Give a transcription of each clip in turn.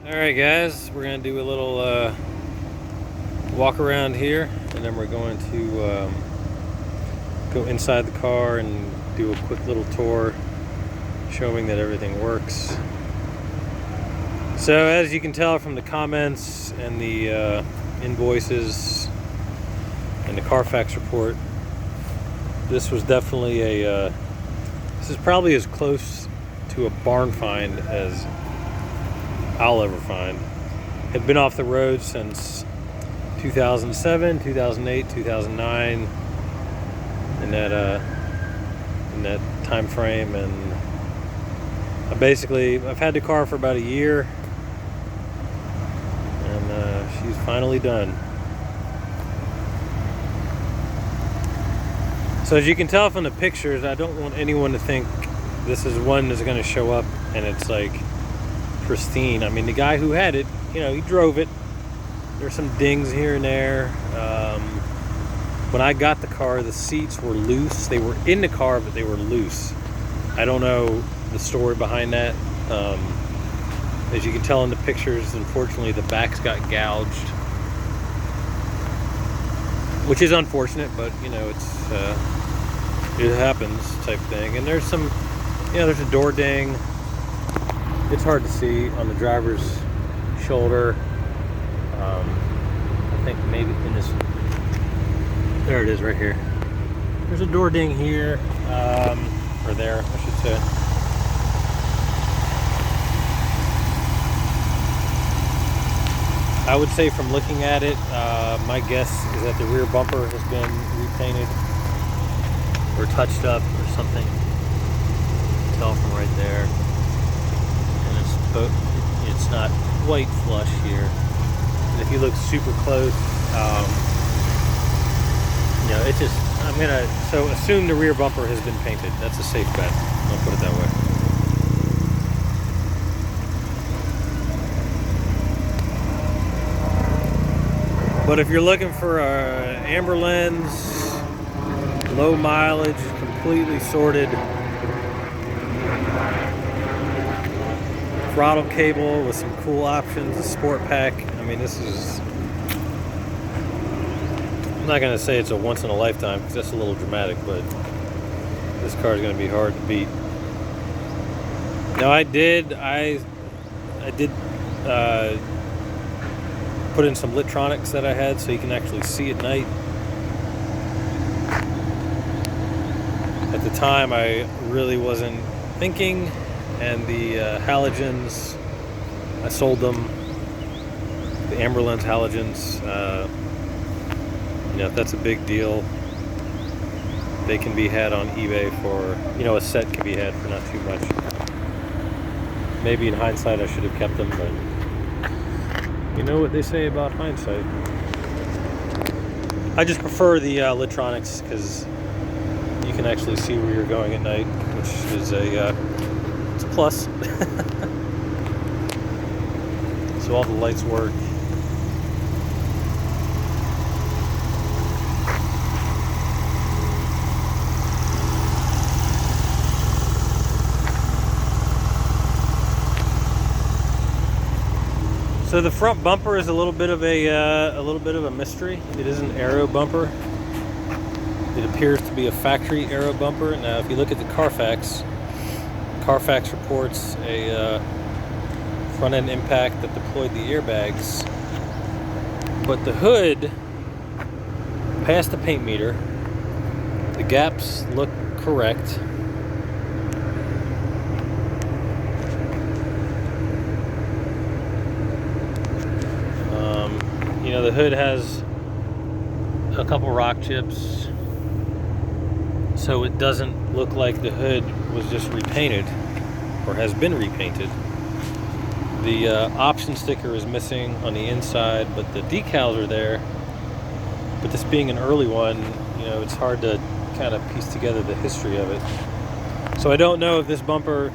Alright guys, we're going to do a little walk around here, and then we're going to go inside the car and do a quick little tour showing that everything works. So as you can tell from the comments and the invoices and the Carfax report, this was definitely this is probably as close to a barn find as I'll ever find. Had been off the road since 2007, 2008, 2009, in that time frame, and I've had the car for about a year, and she's finally done. So as you can tell from the pictures, I don't want anyone to think this is one that's going to show up and it's like pristine. I mean, the guy who had it, he drove it. There's some dings here and there. When I got the car, the seats were loose. They were in the car, but they were loose. I don't know the story behind that. As you can tell in the pictures, unfortunately, the backs got gouged, which is unfortunate, but it happens type thing. And there's some, there's a door ding. It's hard to see on the driver's shoulder. I think maybe in this, there it is right here. There's a door ding here, or there, I should say. I would say from looking at it, my guess is that the rear bumper has been repainted or touched up or something. You can tell from right there. It's not quite flush here. And if you look super close, it just, so assume the rear bumper has been painted. That's a safe bet. I'll put it that way. But if you're looking for a amber lens, low mileage, completely sorted, throttle cable with some cool options, a sport pack. I mean, this is, I'm not going to say it's a once in a lifetime because that's a little dramatic, but this car is going to be hard to beat. Now I did put in some Litronics that I had so you can actually see at night. At the time I really wasn't thinking, and the halogens, I sold them, the amber lens halogens. If that's a big deal, they can be had on eBay for, a set can be had for not too much. Maybe in hindsight I should have kept them, but you know what they say about hindsight. I just prefer the Litronics because you can actually see where you're going at night, which is it's a plus. So all the lights work. So the front bumper is a little bit of a mystery. It is an aero bumper. It appears to be a factory aero bumper. Now, if you look at the Carfax reports a front end impact that deployed the airbags, but the hood passed the paint meter. The gaps look correct. The hood has a couple rock chips, so it doesn't look like the hood was just repainted or has been repainted. The option sticker is missing on the inside, but the decals are there. But this being an early one, it's hard to kind of piece together the history of it. So I don't know if this bumper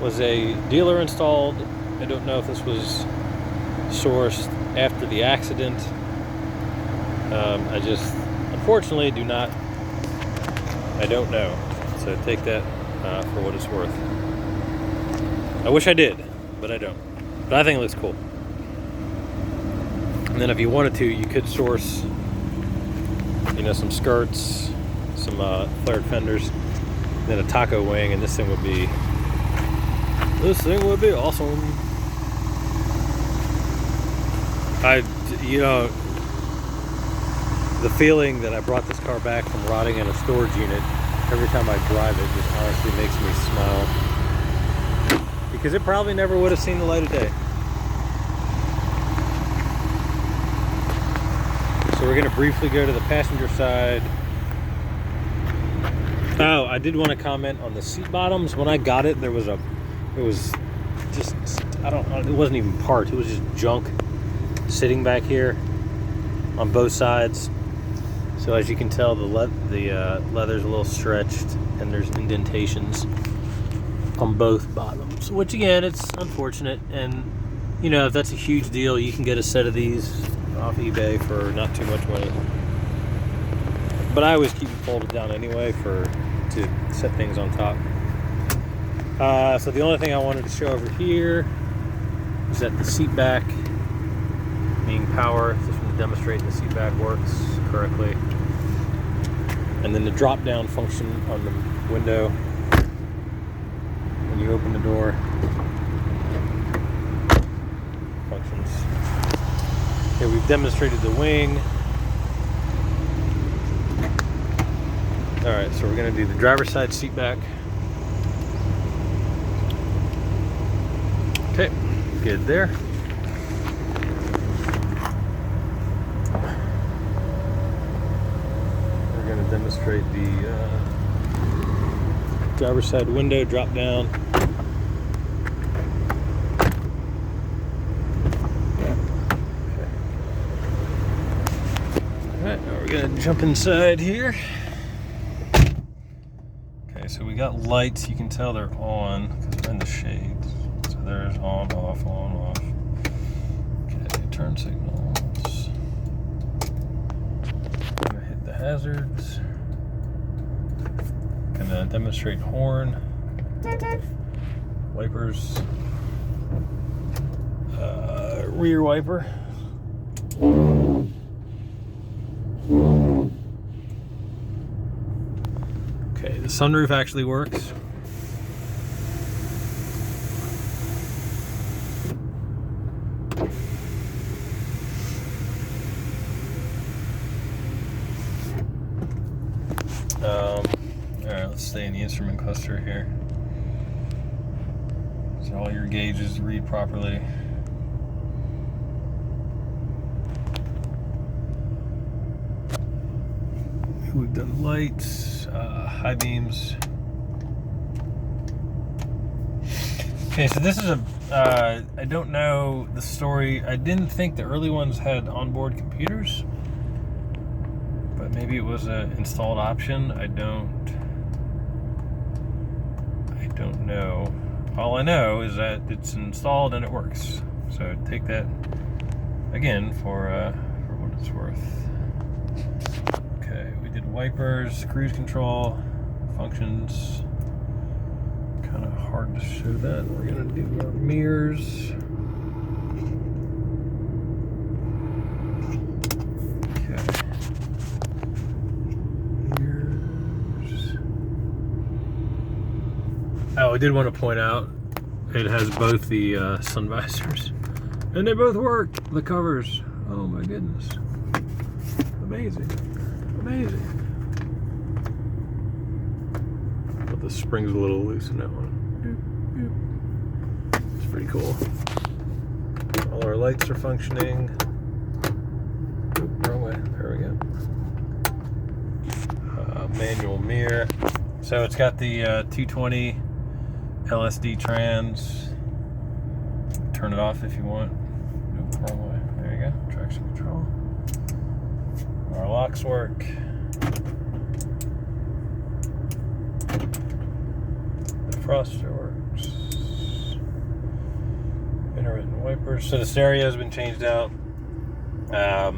was a dealer installed. I don't know if this was sourced after the accident. I just unfortunately I don't know. So take that for what it's worth. I wish I did, but I don't. But I think it looks cool. And then if you wanted to, you could source, some skirts, some flared fenders, and then a taco wing, and this thing would be awesome. The feeling that I brought this car back from rotting in a storage unit, every time I drive it, just honestly makes me smile. Because it probably never would have seen the light of day. So we're going to briefly go to the passenger side. Oh, I did want to comment on the seat bottoms. When I got it, it wasn't even parts. It was just junk sitting back here on both sides. So as you can tell, the leather's a little stretched, and there's indentations on both bottoms. Which again, it's unfortunate. And if that's a huge deal, you can get a set of these off eBay for not too much money. But I always keep them folded down anyway to set things on top. So the only thing I wanted to show over here is that the seat back being power, just to demonstrate the seat back works correctly. And then the drop down function on the window when you open the door functions. Okay, we've demonstrated the wing. Alright, so we're going to do the driver's side seat back. Okay, good there. We're going to demonstrate the driver's side window drop down. Alright, now we're going to jump inside here. Okay, so we got lights. You can tell they're on because they're in the shades. So there's on, off, on, off. Okay, turn signals. I'm gonna hit the hazards. Gonna demonstrate horn. Wipers. Rear wiper. Okay, the sunroof actually works. Alright, let's stay in the instrument cluster here. So all your gauges read properly. We've done lights, high beams. Okay, so this is I don't know the story. I didn't think the early ones had onboard computers, but maybe it was an installed option. I don't know. All I know is that it's installed and it works. So take that again for what it's worth. Wipers, cruise control, functions. Kind of hard to show that. We're gonna do our mirrors. Okay. Mirrors. Oh, I did want to point out it has both the sun visors, and they both work. The covers. Oh my goodness. Amazing. Amazing. But the spring's a little loose in that one. It's pretty cool. All our lights are functioning. Wrong way. There we go. Manual mirror. So it's got the 220 LSD trans. Turn it off if you want. Nope, wrong way. There you go. Traction control. Our locks work. The defroster works. Intermittent wipers. So the stereo has been changed out.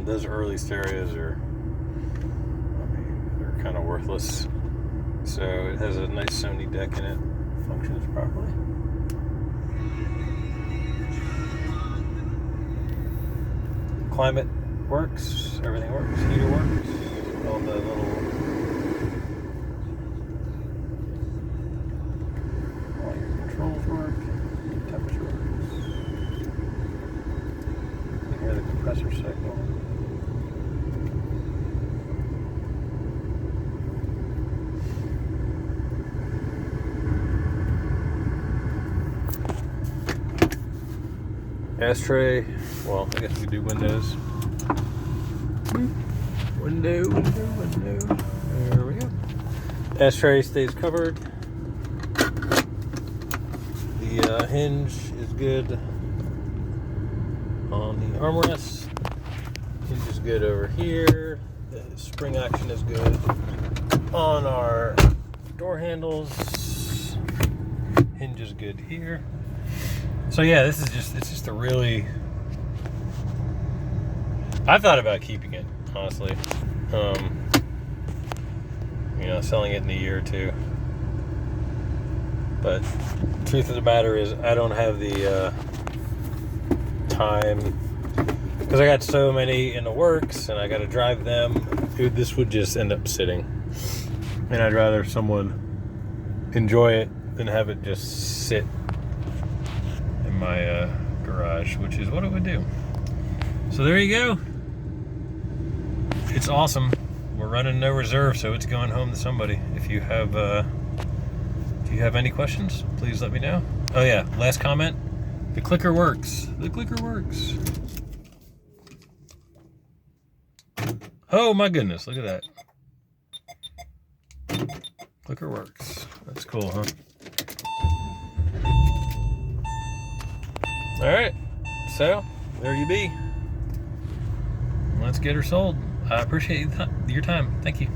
Those early stereos are, they're kind of worthless. So it has a nice Sony deck in it. Functions properly. climate works, everything works, heater works, all the little all your controls work, temperature works. You can hear the compressor signal. Ashtray, well, I guess we do windows. Window. There we go. Ashtray stays covered. The hinge is good on the armrest. Hinge is good over here. The spring action is good on our door handles. Hinge is good here. So yeah, it's just a really, I thought about keeping it, honestly. Selling it in a year or two. But truth of the matter is, I don't have the time, because I got so many in the works and I got to drive them. Dude, this would just end up sitting, and I'd rather someone enjoy it than have it just sit in my garage, which is what it would do. So there you go. It's awesome. We're running no reserve, so it's going home to somebody. If you have do you have any questions, please let me know. Oh yeah, last comment. The clicker works. The clicker works. Oh my goodness, look at that. Clicker works. That's cool, huh? All right, so there you be. Let's get her sold. I appreciate your time. Thank you.